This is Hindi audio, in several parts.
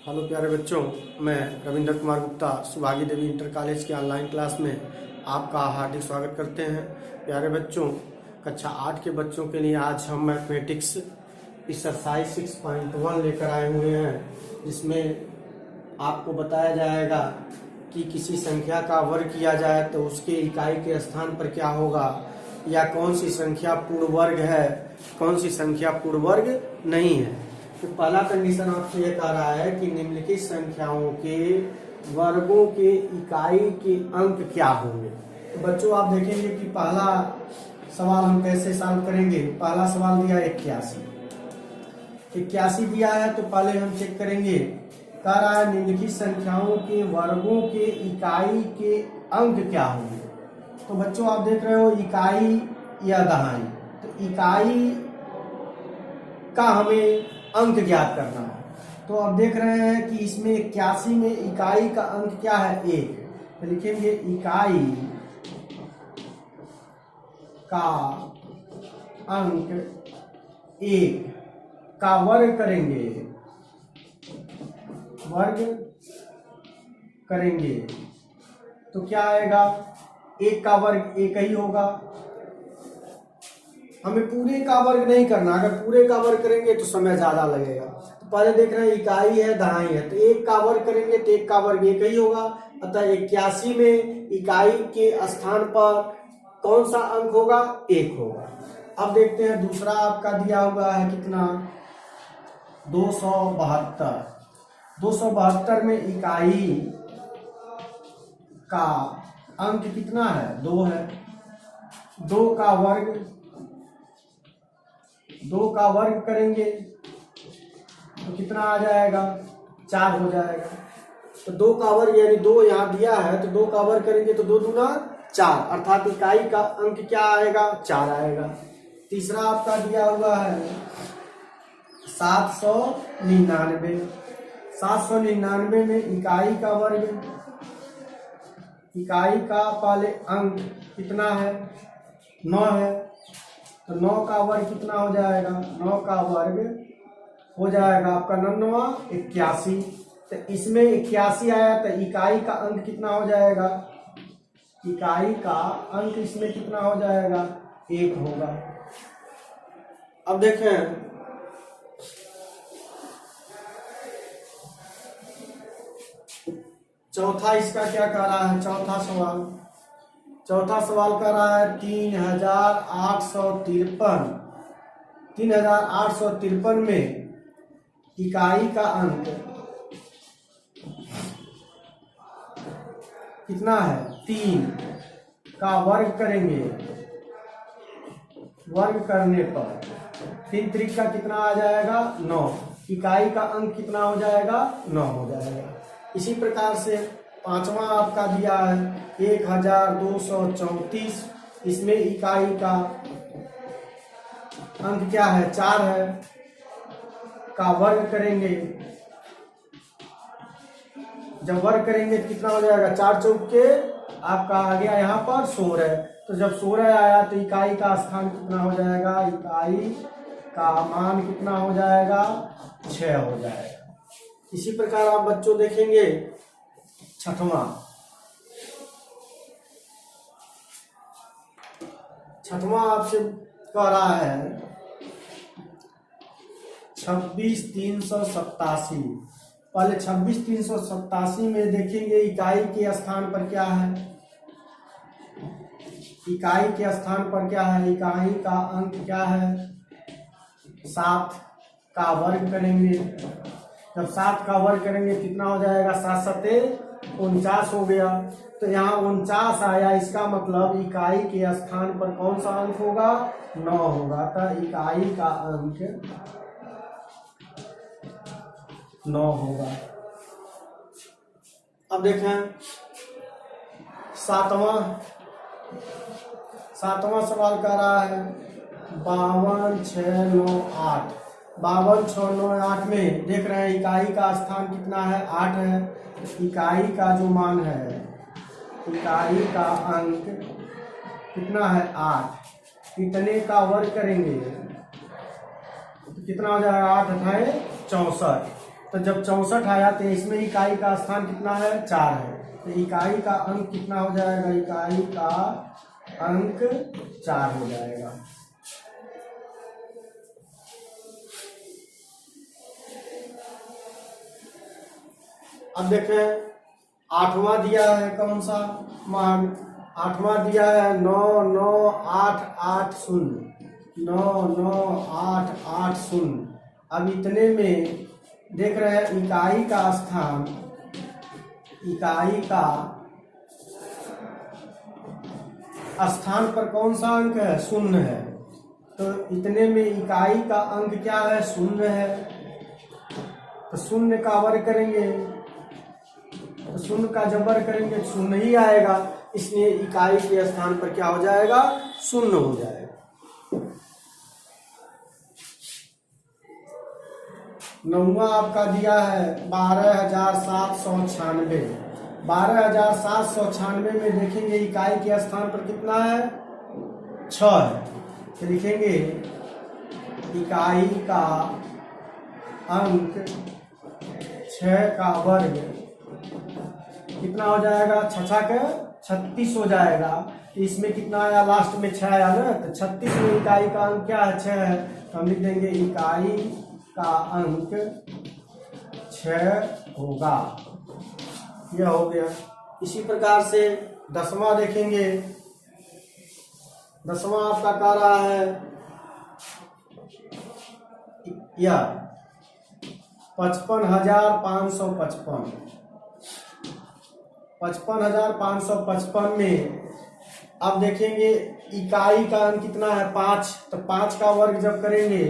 हेलो प्यारे बच्चों, मैं रविंद्र कुमार गुप्ता सुभागी देवी इंटर कॉलेज की ऑनलाइन क्लास में आपका हार्दिक स्वागत करते हैं। प्यारे बच्चों, कक्षा 8 के बच्चों के लिए आज हम मैथमेटिक्स एक्सरसाइज 6.1 लेकर आए हुए हैं, जिसमें आपको बताया जाएगा कि किसी संख्या का वर्ग किया जाए तो उसके इकाई के स्थान पर क्या होगा, या कौन सी संख्या पूर्ण वर्ग है, कौन सी संख्या पूर्ण वर्ग नहीं है। तो पहला कंडीशन आपसे यह कह रहा है कि निम्नलिखित संख्याओं के वर्गों के इकाई के अंक क्या होंगे। तो बच्चों आप देखेंगे कि पहला सवाल हम कैसे सॉल्व करेंगे। पहला सवाल दिया 81 दिया है, तो पहले हम चेक करेंगे। कह रहा है निम्नलिखित संख्याओं के वर्गों के इकाई के अंक क्या होंगे। तो बच्चों आप देख रहे हो इकाई या दहाई, तो इकाई का हमें अंक ज्ञात करना है। तो अब देख रहे हैं कि इसमें 81 में इकाई का अंक क्या है, 1। तो लिखेंगे इकाई का अंक 1 का वर्ग करेंगे तो क्या आएगा, 1 का वर्ग 1 ही होगा। हमें पूरे का वर्ग नहीं करना, अगर पूरे का वर्ग करेंगे तो समय ज्यादा लगेगा। तो पहले देख रहे हैं इकाई है दहाई है, तो 1 का वर्ग करेंगे तो 1 का वर्ग 1 ही होगा। अतः 81 में इकाई के स्थान पर कौन सा अंक होगा, 1 होगा। अब देखते हैं दूसरा आपका दिया हुआ है कितना, 272। 272 में इकाई का अंक कितना है, 2 है। 2 का वर्ग करेंगे तो कितना आ जाएगा, 4 हो जाएगा। तो 2 का वर्ग यानी 2 यहाँ दिया है, तो 2 का वर्ग करेंगे तो 2 दूना 4, अर्थात इकाई का अंक क्या आएगा, 4 आएगा। तीसरा आपका दिया हुआ है 799। 799 में इकाई का वर्ग, इकाई का पहले अंक कितना है, 9 है। तो 9 का वर्ग कितना हो जाएगा, 9 का वर्ग हो जाएगा आपका 9 81। तो इसमें 81 आया, तो इकाई का अंक कितना हो जाएगा, इकाई का अंक इसमें कितना हो जाएगा, 1 होगा। अब देखें चौथा इसका क्या कह रहा है, चौथा सवाल कह रहा है 3853। 3853 में इकाई का अंक कितना है, 3 का वर्ग करेंगे। वर्ग करने पर 3 त्रिक का कितना आ जाएगा, 9। इकाई का अंक कितना हो जाएगा, 9 हो जाएगा। इसी प्रकार से पांचवा आपका दिया है 1234। इसमें इकाई का अंक क्या है, 4 है, का वर्ग करेंगे। जब वर्ग करेंगे तो कितना हो जाएगा, 4 चौक के आपका आ गया यहाँ पर 16। तो जब 16 आया तो इकाई का स्थान कितना हो जाएगा, इकाई का मान कितना हो जाएगा, 6 हो जाएगा। इसी प्रकार आप बच्चों देखेंगे छठवां आपसे कह रहा है 26387। पहले 26387 में देखेंगे इकाई के स्थान पर क्या है, इकाई के स्थान पर क्या है, इकाई का अंक क्या है, 7 का वर्ग करेंगे। जब 7 का वर्ग करेंगे कितना हो जाएगा, 7 सत्ते 49 हो गया। तो यहाँ 49 आया, इसका मतलब इकाई के स्थान पर कौन सा अंक होगा, 9 होगा। तो इकाई का अंक 9 होगा। अब देखें सातवां सवाल कर रहा है 52698। 52698 में देख रहे हैं इकाई का स्थान कितना है, 8 है। इकाई का जो मान है, इकाई का अंक कितना है, 8। इतने का वर्ग करेंगे तो कितना हो जाएगा, 8 अठाए 64। तो जब 64 आया तो इसमें इकाई का स्थान कितना है, 4 है। तो इकाई का अंक कितना हो जाएगा, इकाई का अंक 4 हो जाएगा। अब देखें 8वां दिया है कौन सा मान, 8वां दिया है 99880, 99880। अब इतने में देख रहे हैं इकाई का स्थान, इकाई का स्थान पर कौन सा अंक है, 0 है। तो इतने में इकाई का अंक क्या है, 0 है। तो 0 का वर्ग करेंगे, तो 0 का जब वर्ग करेंगे तो 0 ही आएगा, इसलिए इकाई के स्थान पर क्या हो जाएगा, 0 हो जाएगा। नौवां आपका दिया है 12,796। 12,796 में देखेंगे इकाई के स्थान पर कितना है, 6 है। तो लिखेंगे इकाई का अंक 6 का वर्ग कितना हो जाएगा, 6 के 36 हो जाएगा। तो इसमें कितना आया, लास्ट में 6 आया ना, तो 36 में इकाई का अंक क्या है, 6 है। तो हम लिख देंगे इकाई का अंक 6 होगा। यह हो गया। इसी प्रकार से 10वां देखेंगे। 10वां आपका कह रहा है यह 55,555। 55,555 में अब देखेंगे इकाई का अंक कितना है, 5। तो 5 का वर्ग जब करेंगे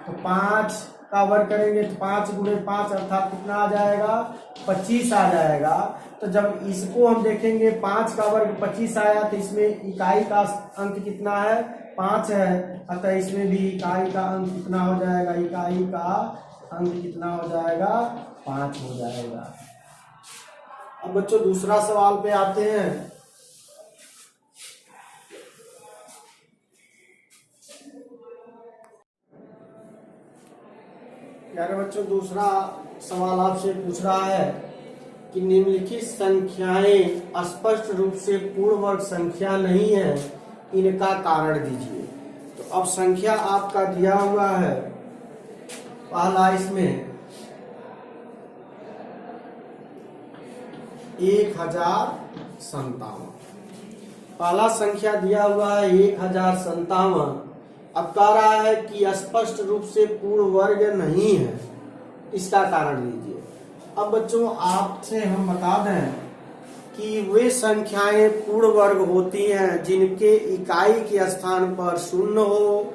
तो 5 का वर्ग करेंगे तो 5 गुणे 5 अर्थात कितना आ जाएगा, 25 आ जाएगा। तो जब इसको हम देखेंगे 5 का वर्ग 25 आया, तो इसमें इकाई का अंक कितना है, 5 है। अतः इसमें भी इकाई का अंक कितना हो जाएगा, इकाई का अंक कितना हो जाएगा, 5 हो जाएगा। अब बच्चों दूसरा सवाल पे आते हैं। प्यारे बच्चों दूसरा सवाल आपसे पूछ रहा है कि निम्नलिखित संख्याएं स्पष्ट रूप से पूर्ण वर्ग संख्या नहीं है, इनका कारण दीजिए। तो अब संख्या आपका दिया हुआ है, पहला इसमें 1057, पहला संख्या दिया हुआ है 1057। अब कह रहा है कि स्पष्ट रूप से पूर्ण वर्ग नहीं है, इसका कारण दीजिए। अब बच्चों आपसे हम बता दें कि वे संख्याएं पूर्ण वर्ग होती हैं जिनके इकाई के स्थान पर 0 हो,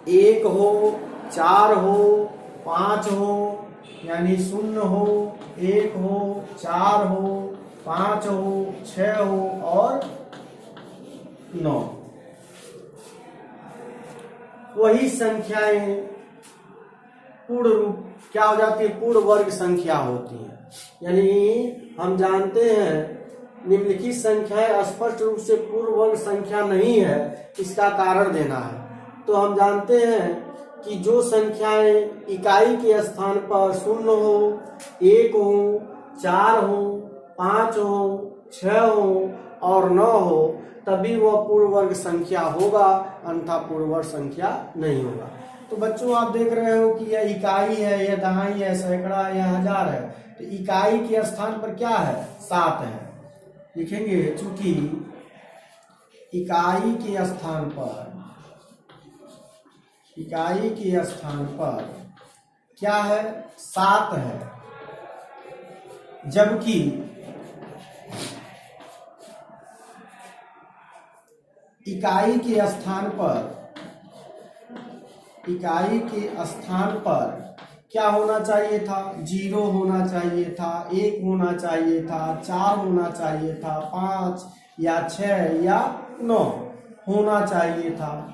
1 हो, 4 हो, 5 हो, यानी 0 हो, 1 हो, 4 हो, 5 हो, 6 हो और 9। वही संख्याएं पूर्ण रूप क्या हो जाती है, पूर्ण वर्ग संख्या होती है। यानी हम जानते हैं निम्नलिखित संख्याएं स्पष्ट रूप से पूर्ण वर्ग संख्या नहीं है, इसका कारण देना है। तो हम जानते हैं कि जो संख्याएं इकाई के स्थान पर 0 हो, 1 हो, 4 हो, 5 हो, 6 हो और 9 हो, तभी वह पूर्ण वर्ग संख्या होगा, अन्यथा पूर्ण वर्ग संख्या नहीं होगा। तो बच्चों आप देख रहे हो कि यह इकाई है, यह दहाई है, सैकड़ा है, यह हजार है। तो इकाई के स्थान पर क्या है, 7 है। लिखेंगे चूंकि इकाई के स्थान पर क्या है, 7 है, जबकि इकाई के स्थान पर क्या होना चाहिए था, 0 होना चाहिए था, 1 होना चाहिए था, 4 होना चाहिए था, 5 या 6 या 9 होना चाहिए था।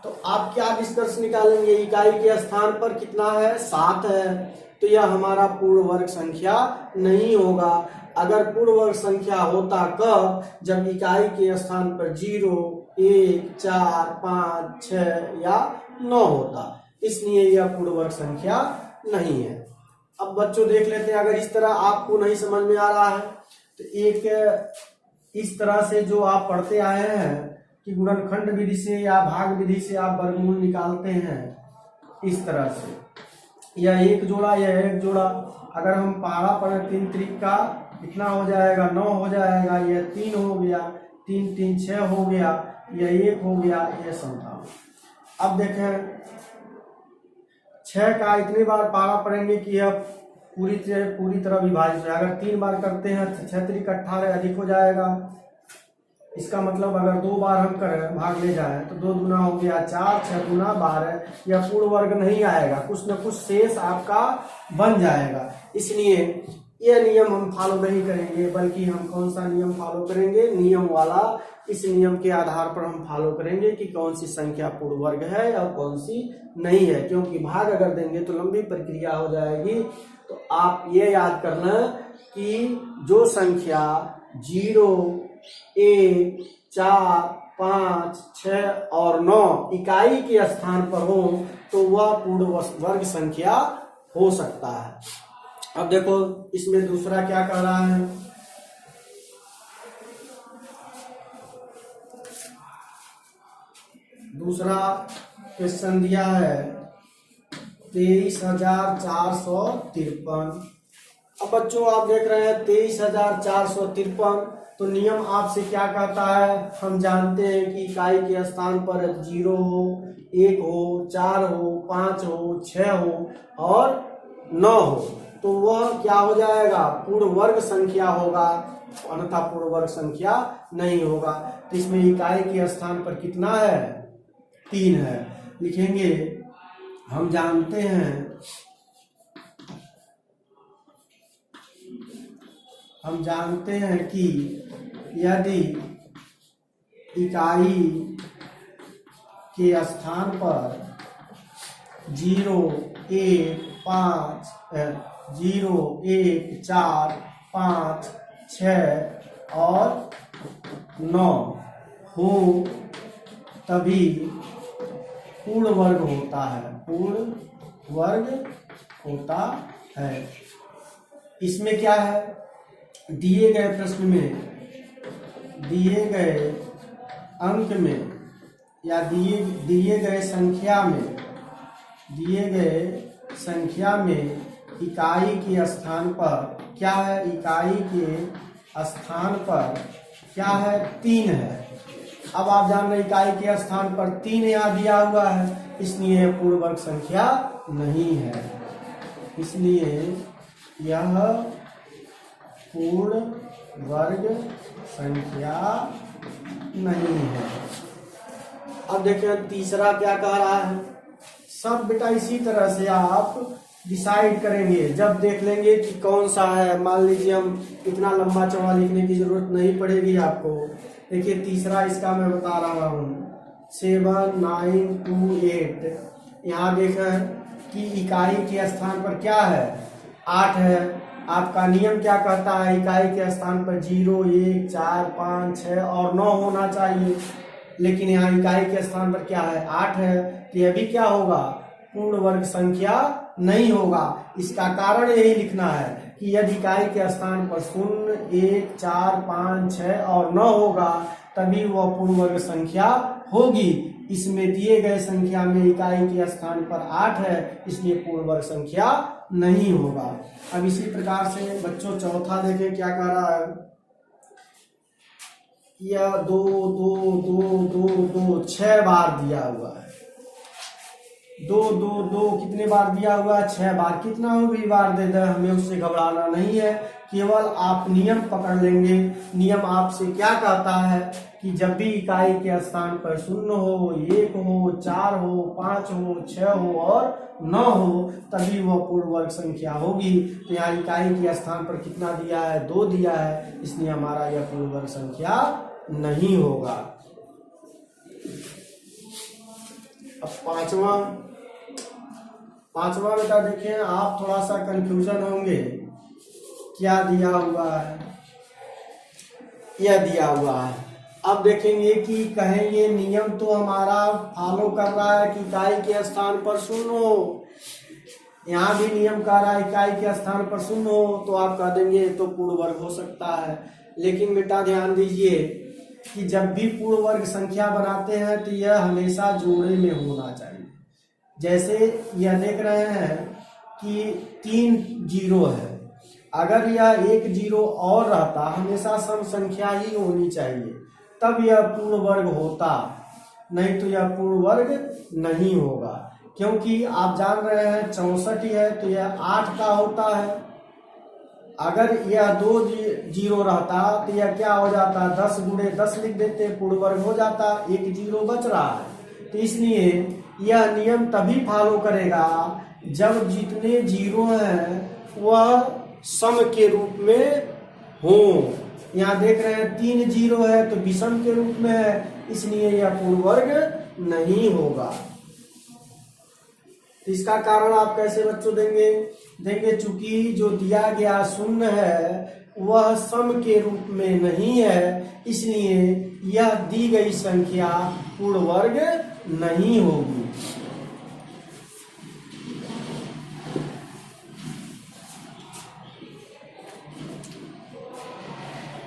तो आप क्या निष्कर्ष निकालेंगे, इकाई के स्थान पर कितना है, 7 है। तो यह हमारा पूर्ण वर्ग संख्या नहीं होगा। अगर पूर्ण वर्ग संख्या होता कब, जब इकाई के स्थान पर 0, 1, 4, 5, 6 या 9 होता, इसलिए यह पूर्ण वर्ग संख्या नहीं है। अब बच्चों देख लेते हैं, अगर इस तरह आपको नहीं समझ में आ रहा है तो एक इस तरह से जो आप पढ़ते आए हैं कि गुणनखंड विधि से या भाग विधि से आप वर्गमूल निकालते हैं, इस तरह से यह एक जोड़ा, यह एक जोड़ा, अगर हम पहाड़ा पढ़े 3 त्रिक का कितना हो जाएगा, 9 हो जाएगा, यह 3 हो गया, 3 3 6 हो गया, यह 1 हो गया, यह 57। अब देखें 6 का इतनी बार पहाड़ा पढ़ेंगे कि यह पूरी तरह विभाजित है। अगर 3 बार करते हैं तो 6 त्रिक 18 अधिक हो जाएगा। इसका मतलब अगर 2 बार हम करें, भाग ले जाए तो 2 दूना हो गया 4, 6 दूना 12, यह पूर्ण वर्ग नहीं आएगा, कुछ न कुछ शेष आपका बन जाएगा। इसलिए यह नियम हम फॉलो नहीं करेंगे, बल्कि हम कौन सा नियम फॉलो करेंगे, नियम वाला। इस नियम के आधार पर हम फॉलो करेंगे कि कौन सी संख्या पूर्ण वर्ग है और कौन सी नहीं है, क्योंकि भाग अगर देंगे तो लंबी प्रक्रिया हो जाएगी। तो आप ये याद करना कि जो संख्या 0, 1, 4, 5, 6 और 9 इकाई के स्थान पर हो तो वह पूर्ण वर्ग संख्या हो सकता है। अब देखो इसमें दूसरा क्या कह रहा है, दूसरा क्वेश्चन दिया है 23,453। अब बच्चों आप देख रहे हैं 23,453, तो नियम आपसे क्या कहता है, हम जानते हैं कि इकाई के स्थान पर 0 हो, 1 हो, 4 हो, 5 हो, 6 हो और 9 हो, तो वह क्या हो जाएगा, पूर्ण वर्ग संख्या होगा, अन्यथा पूर्ण वर्ग संख्या नहीं होगा। तो इसमें इकाई के स्थान पर कितना है, 3 है। लिखेंगे हम जानते हैं कि यदि इकाई के स्थान पर 0, 1, 4, 5, 6 और 9 हो तभी पूर्ण वर्ग होता है, पूर्ण वर्ग होता है। इसमें क्या है, दिए गए प्रश्न में, दिए गए अंक में या दिए गए संख्या में इकाई के स्थान पर क्या है, इकाई के स्थान पर क्या है, 3 है। अब आप जान रहे इकाई के स्थान पर 3 यहाँ दिया हुआ है, इसलिए पूर्ण वर्ग संख्या नहीं है, इसलिए यह पूर्ण वर्ग संख्या नहीं है। अब देखें तीसरा क्या कह रहा है, सब बेटा इसी तरह से आप डिसाइड करेंगे जब देख लेंगे कि कौन सा है। मान लीजिए हम इतना लंबा चौड़ा लिखने की जरूरत नहीं पड़ेगी आपको। देखिए तीसरा इसका मैं बता रहा हूँ 7, 9, 2, 8। यहाँ देखें कि इकाई के स्थान पर क्या है, 8 है। आपका नियम क्या कहता है, इकाई के स्थान पर 0, 1, 4, 5, 6 और 9 होना चाहिए, लेकिन यहाँ इकाई के स्थान पर क्या है, 8 है। तो यह भी क्या होगा, पूर्ण वर्ग संख्या नहीं होगा। इसका कारण यही लिखना है कि यदि इकाई के स्थान पर 0, 1, 4, 5, 6 और 9 होगा तभी वह पूर्ण वर्ग संख्या होगी। इसमें दिए गए संख्या में इकाई के स्थान पर 8 है, इसलिए पूर्ण वर्ग संख्या नहीं होगा। अब इसी प्रकार से बच्चों चौथा देखें क्या कह रहा है, यह 2, 2, 2, 2, 2 6 बार दिया हुआ है। 2, 2, 2 कितने बार दिया हुआ है, 6 बार। कितना भी बार दे दे हमें उससे घबराना नहीं है, केवल आप नियम पकड़ लेंगे। नियम आपसे क्या कहता है कि जब भी इकाई के स्थान पर 0 हो, 1 हो, 4 हो, 5 हो, 6 हो और 9 हो तभी वह पूर्ण वर्ग संख्या होगी। तो यहाँ इकाई के स्थान पर कितना दिया है, 2 दिया है, इसलिए हमारा यह पूर्ण वर्ग संख्या नहीं होगा। अब पांचवा बेटा देखें, आप थोड़ा सा कंफ्यूजन होंगे, क्या दिया हुआ है, यह दिया हुआ है अब देखेंगे कि कहेंगे नियम तो हमारा फॉलो कर रहा है कि इकाई के स्थान पर शून्य हो, यहाँ भी नियम कह रहा है इकाई के स्थान पर शून्य हो, तो आप कह देंगे तो पूर्ण वर्ग हो सकता है। लेकिन बेटा ध्यान दीजिए कि जब भी पूर्ण वर्ग संख्या बनाते हैं तो यह हमेशा जोड़े में होना चाहिए। जैसे यह देख रहे हैं कि 3 जीरो है, अगर यह 1 जीरो और रहता, हमेशा सम संख्या ही होनी चाहिए, तब यह पूर्ण वर्ग होता, नहीं तो यह पूर्ण वर्ग नहीं होगा। क्योंकि आप जान रहे हैं 64 है तो यह 8 का होता है। अगर यह 2 जीरो रहता तो यह क्या हो जाता, 10 गुणे 10 लिख देते, पूर्ण वर्ग हो जाता, 1 जीरो बच रहा है। तो इसलिए यह नियम तभी फॉलो करेगा जब जितने जीरो हैं वह सम के रूप में हो। यहाँ देख रहे हैं 3 जीरो है तो विषम के रूप में है, इसलिए यह पूर्ण वर्ग नहीं होगा। तो इसका कारण आप कैसे बच्चों देंगे चूंकि जो दिया गया शून्य है वह सम के रूप में नहीं है, इसलिए यह दी गई संख्या पूर्ण वर्ग नहीं होगी।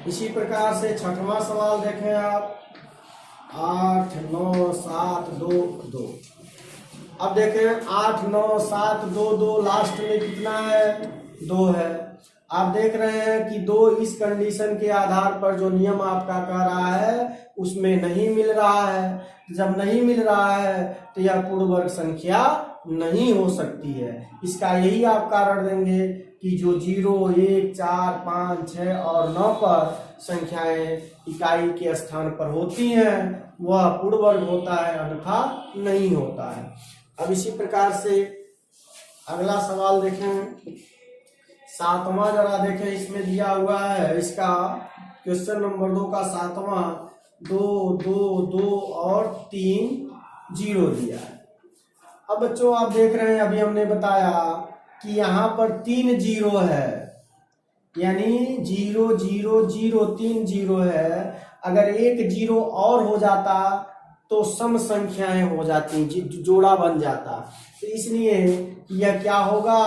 इसी प्रकार से छठवां सवाल देखें आप, 8 9 7 2 2। अब देखें 8 9 7 2 2, लास्ट में कितना है, 2 है। आप देख रहे हैं कि 2 इस कंडीशन के आधार पर जो नियम आपका कह रहा है उसमें नहीं मिल रहा है। जब नहीं मिल रहा है तो यह पूर्ण वर्ग संख्या नहीं हो सकती है। इसका यही आप कारण देंगे कि जो 0 1 4 5 6 और 9 पर संख्याएं इकाई के स्थान पर होती हैं वह पूर्ण वर्ग होता है, अन्यथा नहीं होता है। अब इसी प्रकार से अगला सवाल देखें, 7वां जरा देखें, इसमें दिया हुआ है इसका क्वेश्चन नंबर 2 का 7वां, 2 2 2 और 3 जीरो दिया है। अब बच्चों आप देख रहे हैं अभी हमने बताया कि यहाँ पर 3 जीरो है, यानी 0 0 0 3 जीरो है। अगर 1 जीरो और हो जाता तो सम संख्याएं हो जाती, जोड़ा बन जाता। तो इसलिए यह क्या होगा,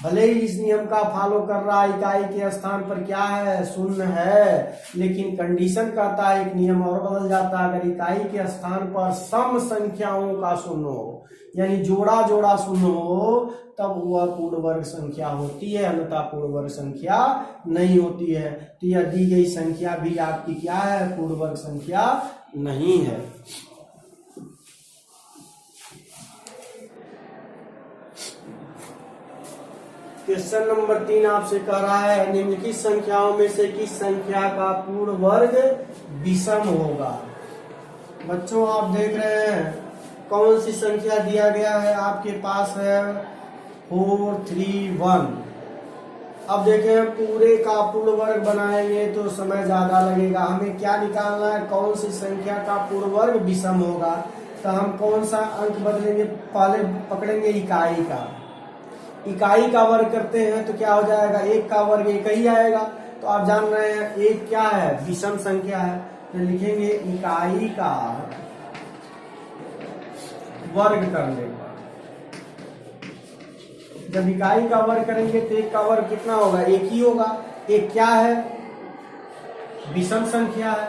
भले ही इस नियम का फॉलो कर रहा है इकाई के स्थान पर क्या है, शून्य है, लेकिन कंडीशन कहता है एक नियम और बदल जाता है, अगर इकाई के स्थान पर सम संख्याओं का शून्य हो, यानी जोड़ा जोड़ा शून्य हो, तब वह पूर्ण वर्ग संख्या होती है, अन्यथा पूर्ण वर्ग संख्या नहीं होती है। तो यह दी गई संख्या भी आपकी क्या है, पूर्ण वर्ग संख्या नहीं है। क्वेश्चन नंबर 3 आपसे कह रहा है निम्नलिखित संख्याओं में से किस संख्या का पूर्ण वर्ग विषम होगा। बच्चों आप देख रहे हैं कौन सी संख्या दिया गया है, आपके पास है 4 3 1। अब देखें पूरे का पूर्ण वर्ग बनाएंगे तो समय ज्यादा लगेगा। हमें क्या निकालना है, कौन सी संख्या का पूर्ण वर्ग विषम होगा। तो हम कौन सा अंक बदलेंगे, पहले पकड़ेंगे इकाई का। इकाई का वर्ग करते हैं तो क्या हो जाएगा, 1 का वर्ग 1 ही आएगा। तो आप जान रहे हैं 1 क्या है, विषम संख्या है, तो लिखेंगे इकाई का वर्ग करने पर। जब इकाई का वर्ग करेंगे तो 1 का वर्ग कितना होगा, 1 ही होगा। 1 क्या है, विषम संख्या है,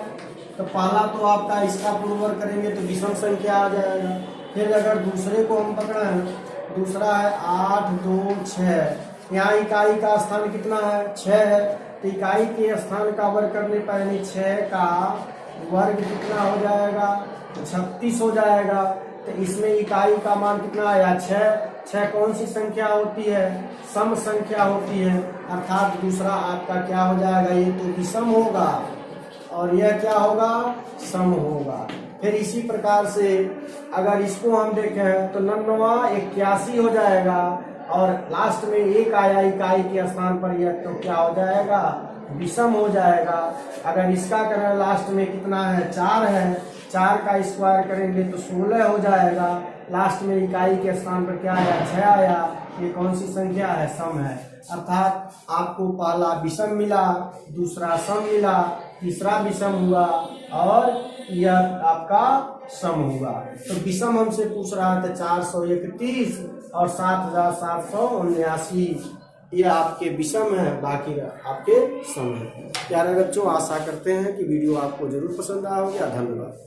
तो पहला तो आपका इसका पूर्ण वर्ग करेंगे तो विषम संख्या आ जाएगा। फिर अगर दूसरे को हम पकड़े, दूसरा है 8 2 6, यहाँ इकाई का स्थान कितना है, 6 है, तो इकाई के स्थान का वर्ग करने पर यानी 6 का वर्ग कितना हो जाएगा, 36 हो जाएगा। तो इसमें इकाई का मान कितना आया, 6। 6 कौन सी संख्या होती है, सम संख्या होती है, अर्थात दूसरा आपका क्या हो जाएगा, ये तो विषम होगा और यह क्या होगा, सम होगा। फिर इसी प्रकार से अगर इसको हम देखें तो 9 81 हो जाएगा और लास्ट में 1 आया इकाई के स्थान पर, यह तो क्या हो जाएगा, विषम हो जाएगा। अगर इसका करें लास्ट में कितना है, 4 है, 4 का स्क्वायर करेंगे तो 16 हो जाएगा। लास्ट में इकाई के स्थान पर क्या आया, 6 आया। ये कौन सी संख्या है, सम है। अर्थात आपको पहला विषम मिला, दूसरा सम मिला, तीसरा विषम हुआ और यह आपका सम होगा। तो विषम हमसे पूछ रहा था 431 और 7779, ये आपके विषम है, बाकी आपके सम है। प्यारे बच्चों, आशा करते हैं कि वीडियो आपको जरूर पसंद आया होगा। धन्यवाद।